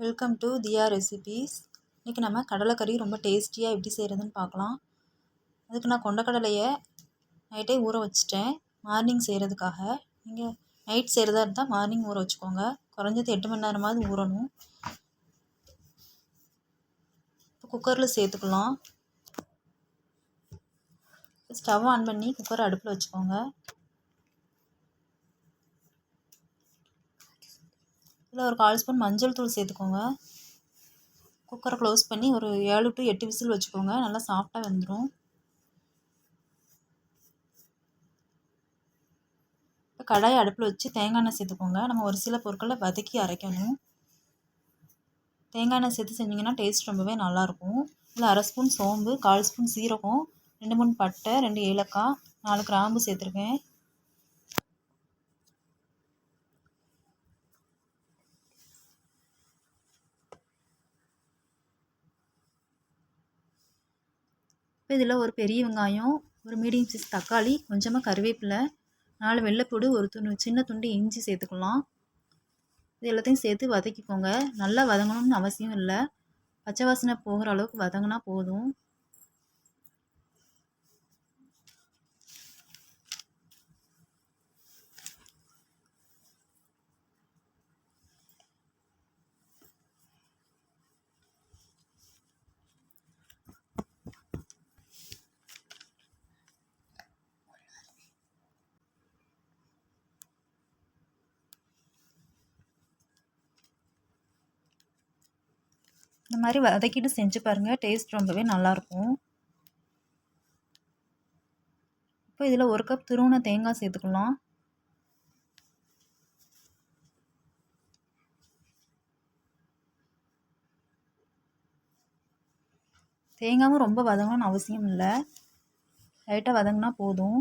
Welcome to Diya recipes. இன்றைக்கி நம்ம கடலைக்கறி ரொம்ப டேஸ்டியாக எப்படி செய்கிறதுன்னு பார்க்கலாம். அதுக்கு நான் கொண்டக்கடலையை நைட்டே ஊற வச்சுட்டேன் மார்னிங் செய்கிறதுக்காக. நீங்கள் நைட் செய்கிறதா இருந்தால் மார்னிங் ஊற வச்சுக்கோங்க. குறைஞ்சது 8 மணி நேரமாவது ஊறணும். இப்போ குக்கரில் சேர்த்துக்கலாம். ஸ்டவ் ஆன் பண்ணி குக்கரை அடுப்பில் வச்சுக்கோங்க. இதில் ஒரு 1/4 ஸ்பூன் மஞ்சள் தூள் சேர்த்துக்கோங்க. குக்கரை க்ளோஸ் பண்ணி ஒரு 7 to 8 விசில் வச்சுக்கோங்க. நல்லா சாஃப்டாக வெந்துடும். இப்போ கடாயை அடுப்பில் வச்சு தேங்காய் எண்ணெய் சேர்த்துக்கோங்க. நம்ம ஒரு சில பொருட்களை வதக்கி அரைக்கணும். தேங்காய் எண்ணெய் சேர்த்து செஞ்சிங்கன்னா டேஸ்ட் ரொம்பவே நல்லாயிருக்கும். இதில் 1/2 ஸ்பூன் சோம்பு, 1/4 ஸ்பூன் சீரகம், 2-3 பட்டை, 2 ஏலக்காய், 4 கிராம்பு சேர்த்துருக்கேன். இப்போ இதில் ஒரு பெரிய வெங்காயம், ஒரு மீடியம் சைஸ் தக்காளி, கொஞ்சமாக கருவேப்பிலை, 4 வெள்ளைப்பூடு, ஒரு சின்ன துண்டு இஞ்சி சேர்த்துக்கலாம். இது எல்லாத்தையும் சேர்த்து வதக்கிக்கோங்க. நல்லா வதங்கணும்னு அவசியம் இல்லை, பச்சை வாசனை போகிற அளவுக்கு வதங்கினா போதும். இந்த மாதிரி வதக்கிட்டு செஞ்சு பாருங்கள், டேஸ்ட் ரொம்பவே நல்லாயிருக்கும். இப்போ இதில் 1 கப் துருவின தேங்காய் சேர்த்துக்கலாம். தேங்காயும் ரொம்ப வதங்கணும்னு அவசியம் இல்லை, லைட்டாக வதங்கினா போதும்.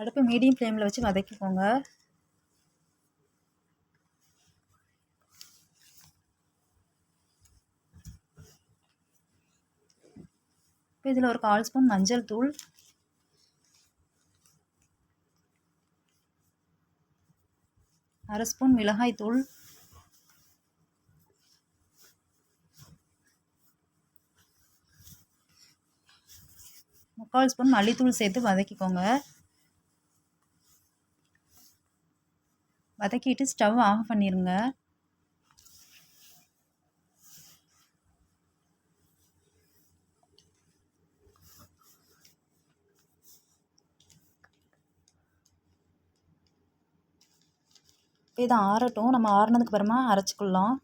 அடுப்பு மீடியம் ஃப்ளேமில் வச்சு வதக்கிக்கோங்க. இப்போ இதில் ஒரு 1/4 ஸ்பூன் மஞ்சள் தூள், 1/2 ஸ்பூன் மிளகாய் தூள், 3/4 ஸ்பூன் மல்லித்தூள் சேர்த்து வதக்கிக்கோங்க. வதக்கிட்டு ஸ்டவ் ஆஃப் பண்ணிடுங்க. இதை ஆறட்டும், நம்ம ஆறுனதுக்கு அப்புறமா அரைச்சிக்கலாம்.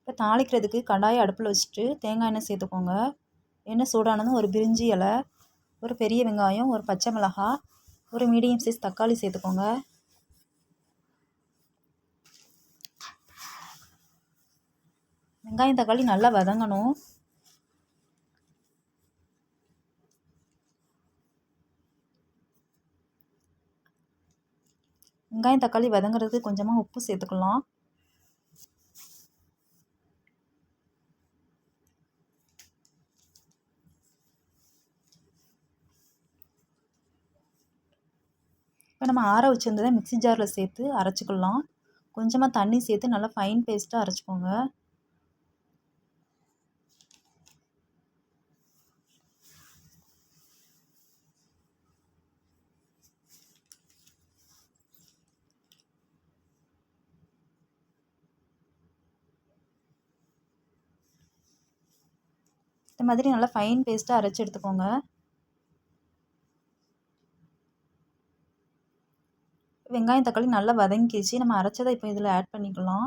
இப்போ தாளிக்கிறதுக்கு கடாயை அடுப்பில் வச்சுட்டு தேங்காய் எண்ணெய் சேர்த்துக்கோங்க. எண்ணெய் சூடானதும் ஒரு பிரிஞ்சி இலை, ஒரு பெரிய வெங்காயம், ஒரு பச்சை மிளகாய், ஒரு மீடியம் சைஸ் தக்காளி சேர்த்துக்கோங்க. வெங்காயம் தக்காளி நல்லா வதங்கணும். வெங்காயம் தக்காளி வதங்குறதுக்கு கொஞ்சமாக உப்பு சேர்த்துக்கலாம். இப்போ நம்ம ஆற வச்சுருந்ததை மிக்ஸி ஜாரில் சேர்த்து அரைச்சிக்கலாம். கொஞ்சமாக தண்ணி சேர்த்து நல்லா ஃபைன் பேஸ்ட்டாக அரைச்சிக்கோங்க. இந்த மாதிரி நல்லா ஃபைன் பேஸ்ட்டாக அரைச்சி எடுத்துக்கோங்க. வெங்காயம் தக்காளி நல்லா வதங்கிச்சு. நம்ம அரைச்சதை இப்போ இதில் ஆட் பண்ணிக்கலாம்.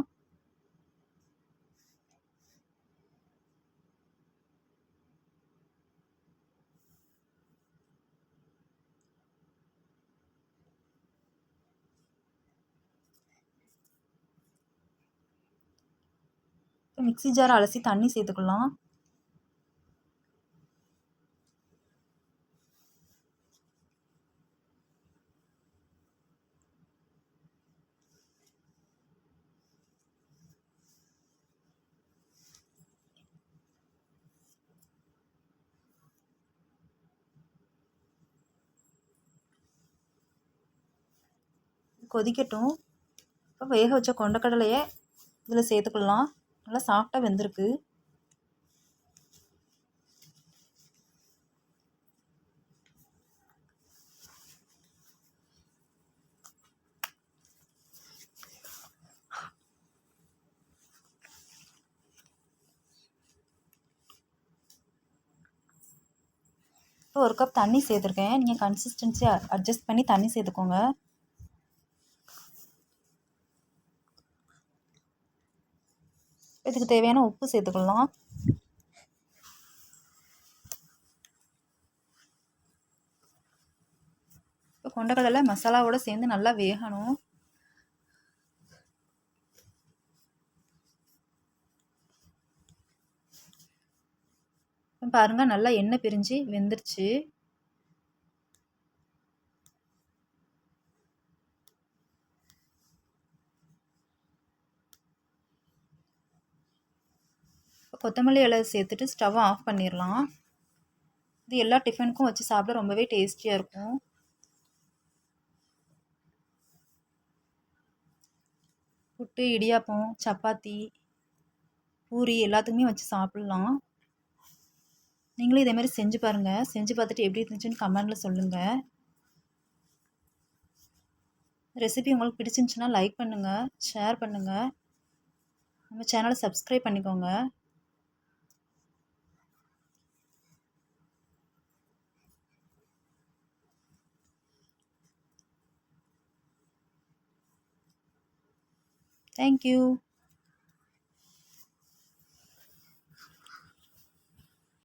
மிக்ஸி ஜாரை அலசி தண்ணி சேர்த்துக்கலாம். கொதிக்கட்டும். இப்போ வேக வச்ச கொண்டக்கடலையை இதில் சேர்த்துக்கலாம். நல்லா சாஃப்டாக வெந்திருக்கு. இப்போ 1 கப் தண்ணி சேர்த்துருக்கேன். நீங்கள் கன்சிஸ்டன்சி அட்ஜஸ்ட் பண்ணி தண்ணி சேர்த்துக்கோங்க. இதுக்கு தேவையான உப்பு சேர்த்துக்கலாம். இப்போ கொண்டக்கடலை மசாலாவோடு சேர்ந்து நல்லா வேகணும். பாருங்கள், நல்லா எண்ணெய் பிரிஞ்சு வெந்துருச்சு. கொத்தமல்லி இலை சேர்த்துட்டு ஸ்டவ்வை ஆஃப் பண்ணிடலாம். இது எல்லா டிஃபனுக்கும் வச்சு சாப்பிட ரொம்பவே டேஸ்டியாக இருக்கும். புட்டு, இடியாப்பம், சப்பாத்தி, பூரி எல்லாத்துக்குமே வச்சு சாப்பிட்லாம். நீங்களும் இதேமாதிரி செஞ்சு பாருங்கள். செஞ்சு பார்த்துட்டு எப்படி இருந்துச்சுன்னு கமெண்டில் சொல்லுங்கள். ரெசிபி உங்களுக்கு பிடிச்சிருந்துச்சுன்னா லைக் பண்ணுங்கள், ஷேர் பண்ணுங்கள். நம்ம சேனலை சப்ஸ்கிரைப் பண்ணிக்கோங்க. Thank you.